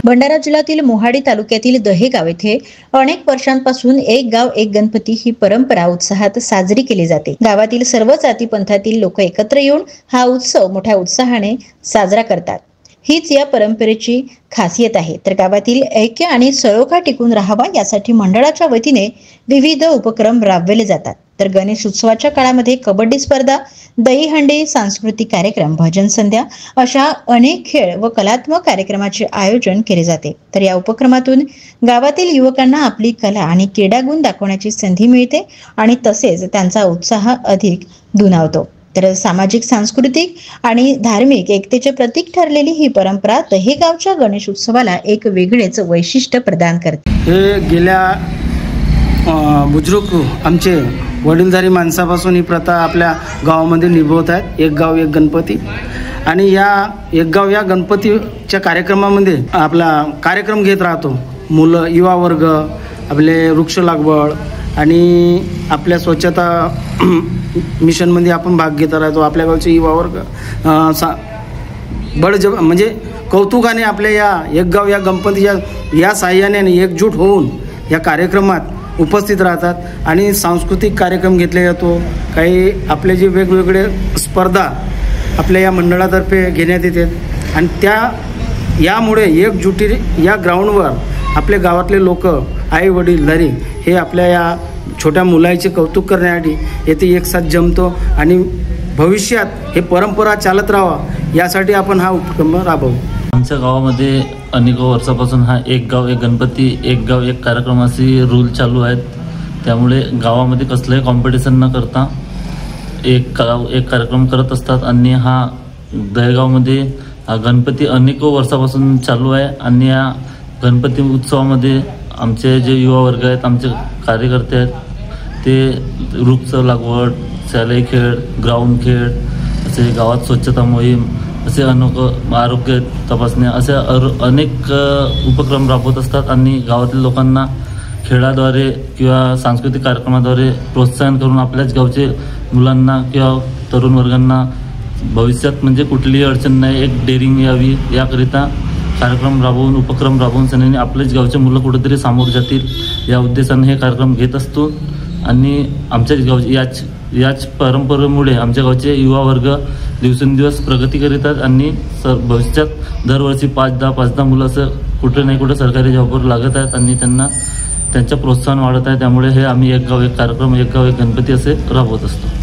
भंडारा जिल्ह्यातील मोहाडी तालुक्यातील दहेगाव येथे अनेक वर्षांपासून एक गाव एक गणपती ही परंपरा उत्साहात साजरी केली जाते। गावातील सर्व जाती पंथातील लोक एकत्र येऊन हा उत्सव मोठ्या उत्साहाने साजरा करतात। हीच या परंपरेची खासियत आहे। तर गावातील ऐक्य आणि सलोखा टिकून राहावा यासाठी मंडळाच्या वतीने विविध उपक्रम राबवले जातात। तर गणेश उत्सवाच्या काळामध्ये कबड्डी स्पर्धा, दहीहंडी, सांस्कृतिक कार्यक्रम, भजन संध्या अशा अनेक खेळ व कलात्मक कार्यक्रमाचे आयोजन केले जाते। तर या उपक्रमातून गावातील युवकांना आपली कला आणि क्रीडा गुण दाखवण्याची संधी मिळते आणि तसेच त्यांचा उत्साह अधिक दुणावतो। तर सामाजिक, सांस्कृतिक आणि धार्मिक एकतेचे प्रतीक ठरलेली ही परंपरा दहेगावच्या गणेश उत्सवाला एक वेगळेच वैशिष्ट्य प्रदान करते। हे गेल्या बुजुर्ग आमचे वडीलधारी माणसापासून ही प्रथा आपल्या गावामध्ये निभवत आहेत। एक गाव एक गणपती। आणि या एक गाव या गणपतीच्या कार्यक्रमामध्ये आपला कार्यक्रम घेत राहतो। मुलं, युवा वर्ग, आपले वृक्ष लागवड आणि आपल्या स्वच्छता मिशनमध्ये आपण भाग घेत राहतो। आपल्या गावचे युवा वर्ग म्हणजे कौतुकाने आपल्या या एक गाव या गणपतीच्या या साह्याने एकजूट होऊन या कार्यक्रमात उपस्थित राहतात आणि सांस्कृतिक कार्यक्रम घेतले जातो। काही आपले जे वेगवेगळे स्पर्धा आपल्या या मंडळातर्फे घेण्यात येतात आणि यामुळे एकजुटी या ग्राउंडवर आपल्या गावातले लोक, आई वडीलधारी हे आपल्या या छोट्या मुलाचे कौतुक करण्यासाठी येथे एकसाथ जमतो आणि भविष्यात हे परंपरा चालत राहावा यासाठी आपण हा उपक्रम राबवू। आमच्या गावामध्ये अनेक वर्षापासून हा एक गाव एक गणपती, एक गाव एक कार्यक्रमाचे रूल चालू आहेत। त्यामुळे गावामध्ये कसलंही कॉम्पिटिशन न करता एक गाव एक कार्यक्रम करत असतात। आणि हा दहेगावमध्ये गणपती अनेक वर्षापासून चालू आहे आणि या गणपती उत्सवामध्ये आमचे जे युवा वर्ग आहेत, आमचे कार्यकर्ते आहेत, ते वृक्ष लागवड, शालेय खेळ, ग्राउंड खेळ, असे गावात स्वच्छता मोहीम, असे अनेक आरोग्य तपासण्या, असे अनेक उपक्रम राबवत असतात आणि गावातील लोकांना खेळाद्वारे किंवा सांस्कृतिक कार्यक्रमाद्वारे प्रोत्साहन करून आपल्याच गावचे मुलांना किंवा तरुण वर्गांना भविष्यात म्हणजे कुठलीही अडचण नाही, एक डेअरिंग यावी याकरिता कार्यक्रम राबवून, उपक्रम राबवून सगळ्यांनी आपल्याच गावचे मुलं कुठेतरी सामोर जातील या उद्देशाने हे कार्यक्रम घेत असतो। आणि आमच्याच गावचे याच परंपरेमुळे आमच्या गावचे युवा वर्ग दिवसेंदिवस प्रगती करीत आहेत आणि भविष्यात दरवर्षी 5-10 मुलं असं कुठे नाही कुठे सरकारी जॉबवर लागत आहेत आणि त्यांना त्यांचं प्रोत्साहन वाढत आहे। त्यामुळे हे आम्ही एक गाव एक कार्यक्रम, एक गाव एक गणपती असे राबवत असतो।